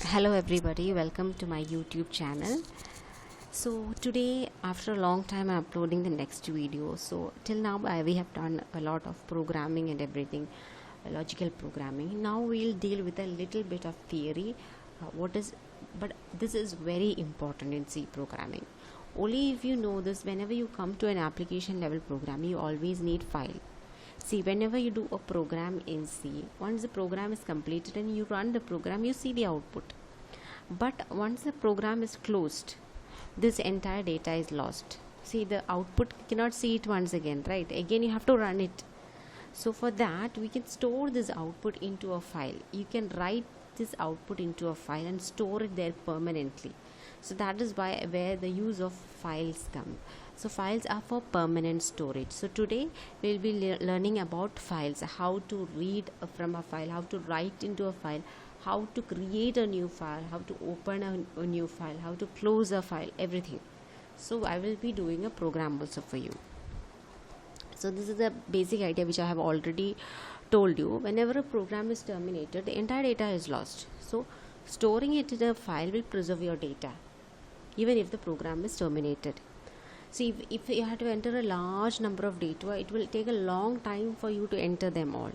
Hello everybody, welcome to my YouTube channel. So today, after a long time, I'm uploading the next video. So till now we have done a lot of programming and everything, logical programming. Now we'll deal with a little bit of theory. But this is very important in C programming. Only if you know this, whenever you come to an application level program, you always need file. See, whenever you do a program in C, once the program is completed and you run the program, you see the output. But once the program is closed, this entire data is lost. See, the output, you cannot see it once again, right? Again, you have to run it. So for that, we can store this output into a file. You can write this output into a file and store it there permanently. So that is where the use of files come. So files are for permanent storage. So today we'll be learning about files, how to read from a file, how to write into a file, how to create a new file, how to open a new file, how to close a file, everything. So I will be doing a program also for you. So this is the basic idea which I have already told you. Whenever a program is terminated, the entire data is lost. So storing it in a file will preserve your data even if the program is terminated. See, if you have to enter a large number of data, it will take a long time for you to enter them all.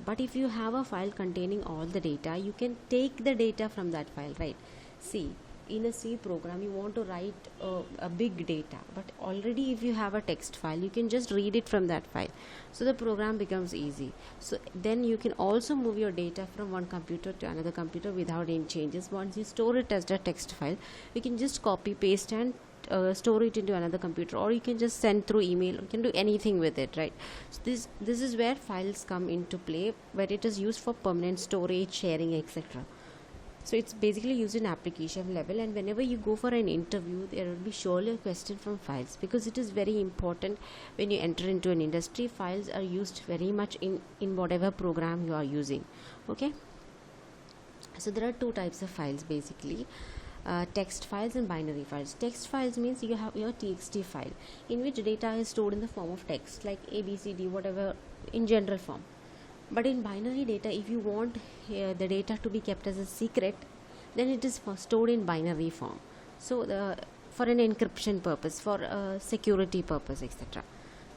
But if you have a file containing all the data, you can take the data from that file, right? See, in a C program, you want to write a big data, but already if you have a text file, you can just read it from that file. So the program becomes easy. So then you can also move your data from one computer to another computer without any changes. Once you store it as a text file, you can just copy, paste and store it into another computer, or you can just send through email. You can do anything with it, right? So this is where files come into play, where it is used for permanent storage, sharing, etc. So it's basically used in application level, and whenever you go for an interview, there will be surely a question from files, because it is very important when you enter into an industry. Files are used very much in whatever program you are using. Okay, so there are two types of files basically. Text files and binary files. Text files means you have your txt file in which data is stored in the form of text like ABCD, whatever, in general form. But in binary data, if you want the data to be kept as a secret, then it is stored in binary form. So for an encryption purpose, for security purpose, etc.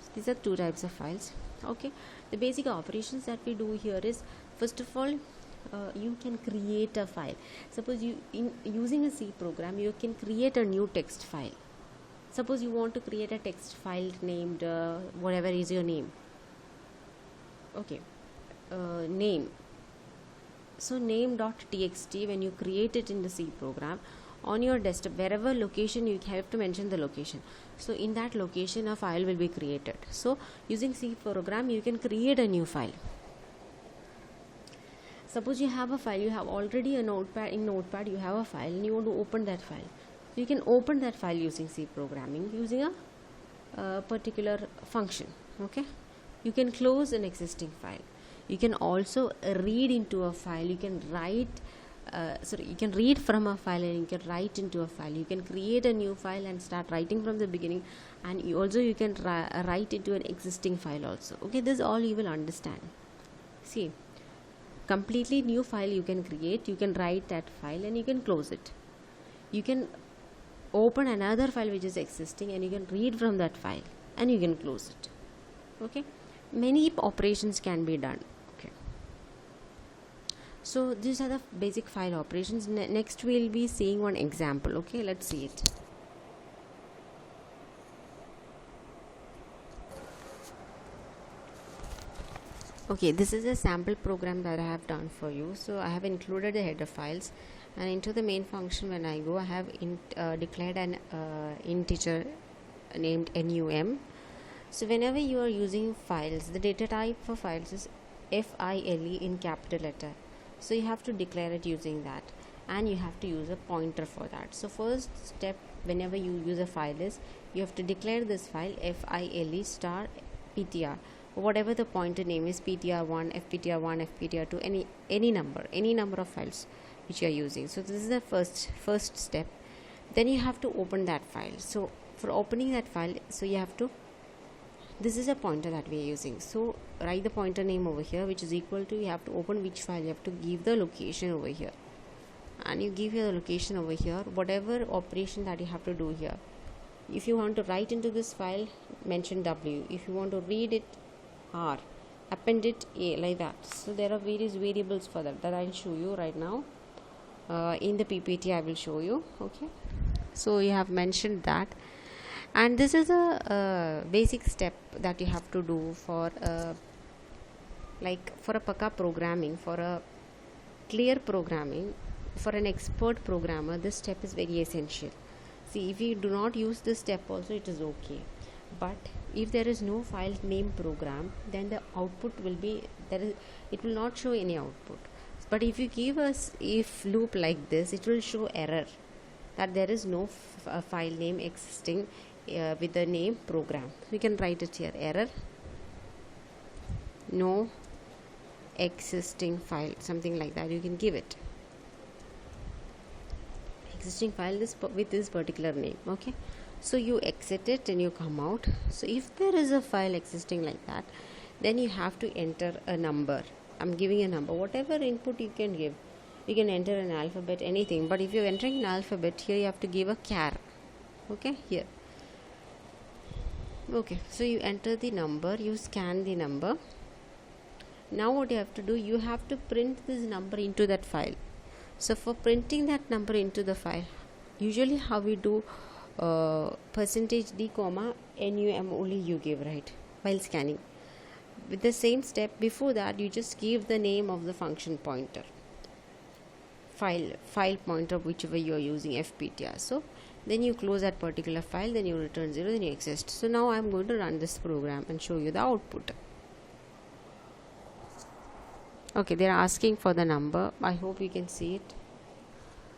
So these are two types of files. Okay, the basic operations that we do here is, first of all, you can create a file. Suppose using a C program, you can create a new text file. Suppose you want to create a text file named whatever is your name. Okay, name. So name.txt, when you create it in the C program, on your desktop, wherever location, you have to mention the location. So in that location, a file will be created. So using C program, you can create a new file. Suppose you have a file, you have already a notepad. In notepad you have a file and you want to open that file. So you can open that file using C programming, using a particular function. Okay, you can close an existing file. You can also read into a file. You can write you can read from a file and you can write into a file. You can create a new file and start writing from the beginning, and you can write into an existing file also. Okay, this is all you will understand. See, completely new file you can create, you can write that file and you can close it. You can open another file which is existing and you can read from that file and you can close it. Okay, many operations can be done. Okay, so these are the basic file operations. Next we'll be seeing one example. Okay, let's see it. Okay, this is a sample program that I have done for you. So I have included the header files, and into the main function when I go, I have declared an integer named num. So whenever you are using files, the data type for files is FILE in capital letter. So you have to declare it using that, and you have to use a pointer for that. So first step whenever you use a file is, you have to declare this file FILE star PTR, whatever the pointer name is, ptr1, fptr1, fptr2, any number of files which you are using. So this is the first step. Then you have to open that file. So for opening that file, so you have to, this is a pointer that we are using. So write the pointer name over here, which is equal to, you have to open which file, you have to give the location over here, and you give your location over here, whatever operation that you have to do here. If you want to write into this file, mention W. If you want to read it, R. Append it, A, like that. So there are various variables for that I'll show you right now. In the PPT I will show you. Okay, so you have mentioned that, and this is a basic step that you have to do for for a Paka programming, for a clear programming, for an expert programmer. This step is very essential. See, if you do not use this step also, it is okay, but if there is no file name program, then the output will be it will not show any output. But if you give us if loop like this, it will show error that there is no file name existing with the name program. We can write it here, error, no existing file, something like that. You can give it existing file with this particular name. Okay, so you exit it and you come out. So if there is a file existing like that, then you have to enter a number. I'm giving a number, whatever input you can give. You can enter an alphabet, anything, but if you're entering an alphabet, here you have to give a char. Okay, here. Okay, so you enter the number, you scan the number. Now what you have to do, you have to print this number into that file. So for printing that number into the file, usually how we do %d comma num only you give, right, while scanning. With the same step, before that you just give the name of the function pointer, file pointer, whichever you are using, fptr. So then you close that particular file, then you return 0, then you exist. So now I am going to run this program and show you the output. Okay, they are asking for the number. I hope you can see it.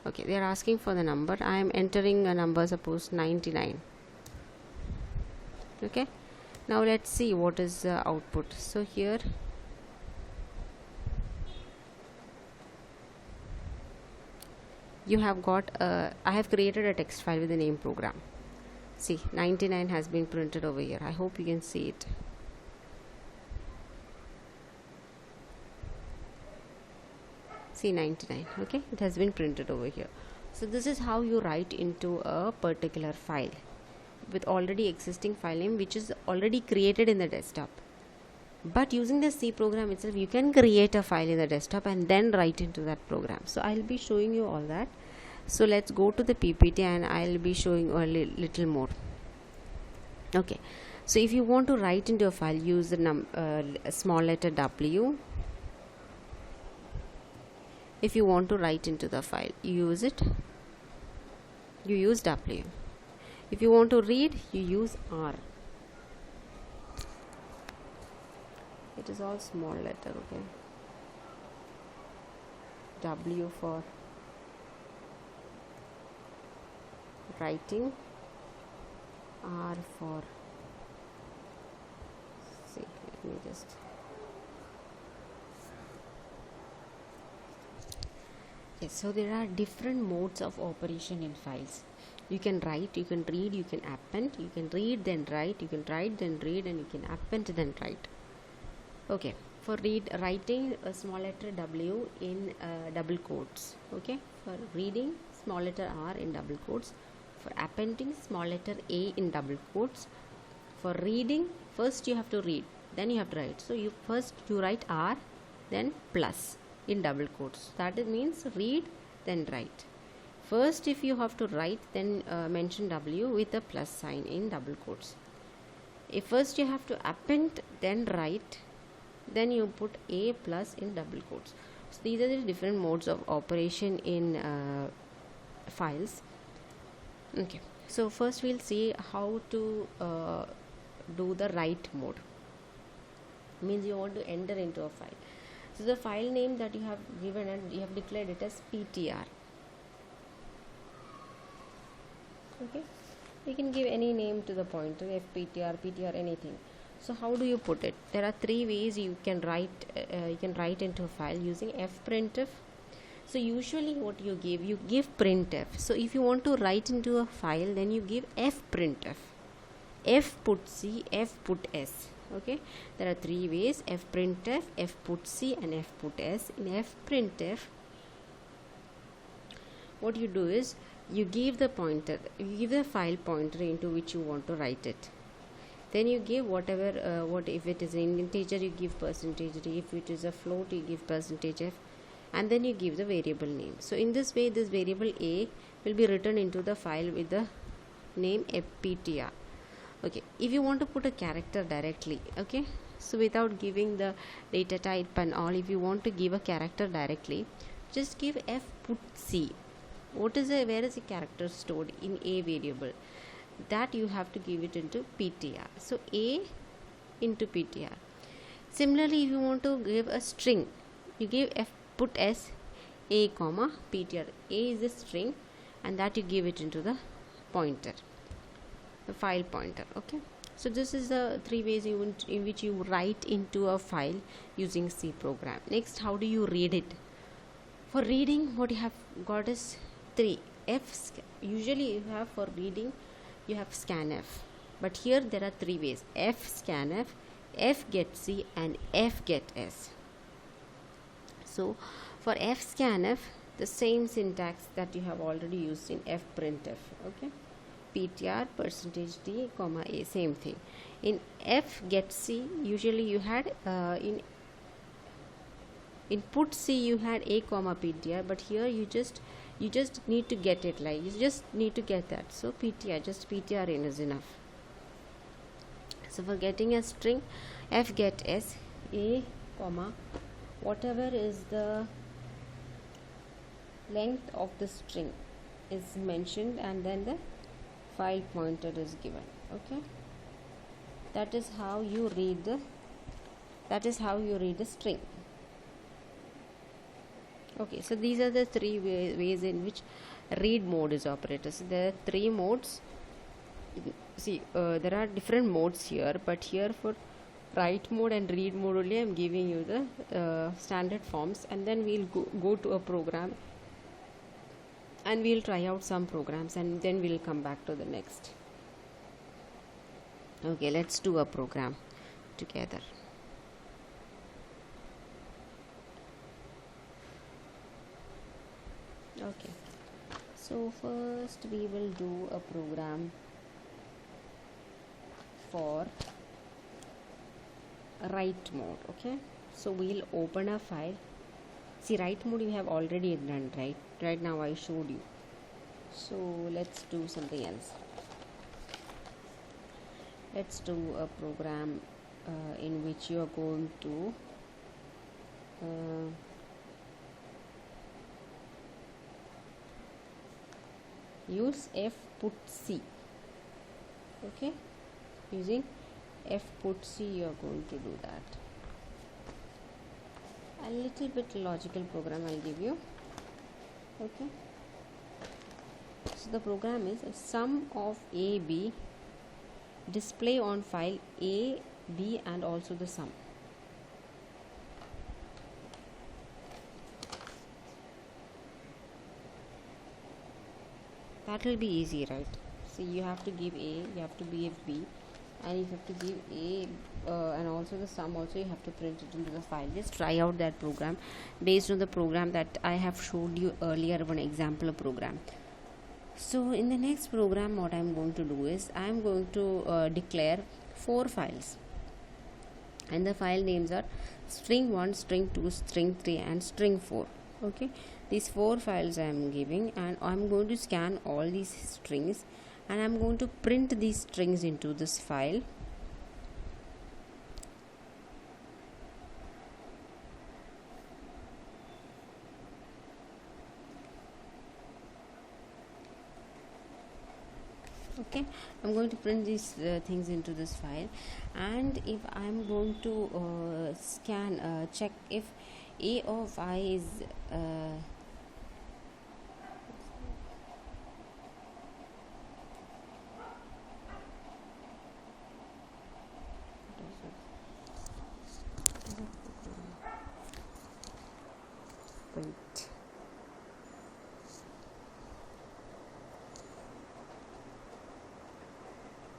Okay, they are asking for the number. I am entering a number, suppose 99. Okay, now let's see what is the output. So here you have got I have created a text file with the name program. See, 99 has been printed over here. I hope you can see it. See, 99. Okay, it has been printed over here. So this is how you write into a particular file with already existing file name, which is already created in the desktop. But using the C program itself, you can create a file in the desktop and then write into that program. So I'll be showing you all that. So let's go to the PPT and I'll be showing a little more. Okay, so if you want to write into a file, use the small letter W. If you want to write into the file, you use W. If you want to read, you use R. It is all small letter. Okay, W for writing, R for, see, let me just, yes, so there are different modes of operation in files. You can write, you can read, you can append, you can read then write, you can write then read, and you can append then write. Okay, for writing, a small letter W in double quotes. Okay, for reading, small letter R in double quotes. For appending, small letter A in double quotes. For reading, first you have to read, then you have to write. So you write R, then plus in double quotes. That means read then write. First, if you have to write, then mention W with a plus sign in double quotes. If first you have to append then write, then you put A plus in double quotes. So these are the different modes of operation in files. Okay, so first we'll see how to do the write mode. Means you want to enter into a file. So the file name that you have given and you have declared it as PTR. Okay, you can give any name to the pointer, FPTR, PTR, anything. So how do you put it? There are three ways you can write. Into a file using fprintf. So usually what you give printf. So if you want to write into a file, then you give fprintf. F put C, F put S. Okay, there are three ways: fprintf, F put C, and F put S. In fprintf, what you do is you give the pointer, you give the file pointer into which you want to write it. Then you give whatever, what if it is an integer, you give percentage d, if it is a float, you give percentage f, and then you give the variable name. So in this way, this variable a will be written into the file with the name ptr. Okay, if you want to put a character directly, okay, so without giving the data type and all, if you want to give a character directly, just give f put c. What is a, where is the character stored? In a variable, that you have to give it into ptr. So a into ptr. Similarly, if you want to give a string, you give f put s a comma ptr. A is a string, and that you give it into the pointer, the file pointer. Okay, so this is the three ways in which you write into a file using C program. Next, how do you read it? For reading, what you have got is three. Usually you have for reading, you have scanf, but here there are three ways: f scanf, f get c, and f get s. So for f scanf, the same syntax that you have already used in f printf. Okay, ptr percentage d comma a, same thing. In f get c, usually you had in put c you had a comma ptr, but here you just need to get it, like you just need to get that. So ptr, just ptr in is enough. So for getting a string, f get s, a comma whatever is the length of the string is mentioned, and then the file pointer is given. Okay, that is how you read the string. Okay, so these are the three ways in which read mode is operated. So there are three modes. See, there are different modes here, but here for write mode and read mode only I am giving you the standard forms, and then we'll go to a program and we'll try out some programs, and then we'll come back to the next. Okay, let's do a program together. Okay, so first we will do a program for write mode. Okay, so we'll open a file. See, write mode you have already done, right now I showed you. So let's do something else. Let's do a program in which you are going to use f put c. Okay, using f put c you are going to do that. A little bit logical program I'll give you. Okay, so the program is a sum of a b display on file a b and also the sum. That will be easy, right? So you have to give a, you have to give b, and you have to give a and also the sum also you have to print it into the file. Just try out that program based on the program that I have showed you earlier, one example program. So in the next program what I am going to do is I am going to declare 4 files, and the file names are string 1, string 2, string 3 and string 4. Okay, these 4 files I am giving, and I am going to scan all these strings, and I am going to print these strings into this file. Okay, I'm going to print these things into this file, and if I'm going to check if a of I is